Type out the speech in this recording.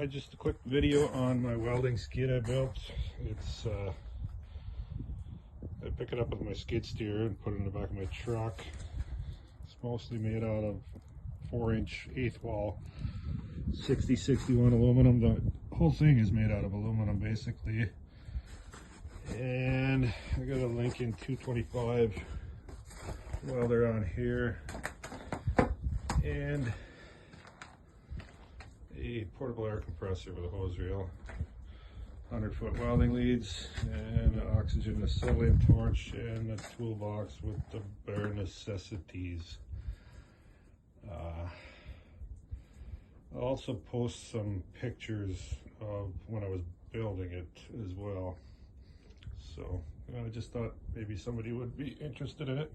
Just a quick video on my welding skid I built. It's I pick it up with my skid steer and put it in the back of my truck. It's mostly made out of 4-inch eighth wall 6061 aluminum. The whole thing is made out of aluminum basically, and I got a Lincoln 225 welder on here and a portable air compressor with a hose reel, 100-foot welding leads, and an oxygen acetylene torch, and a toolbox with the bare necessities. I'll also post some pictures of when I was building it as well. So I just thought maybe somebody would be interested in it.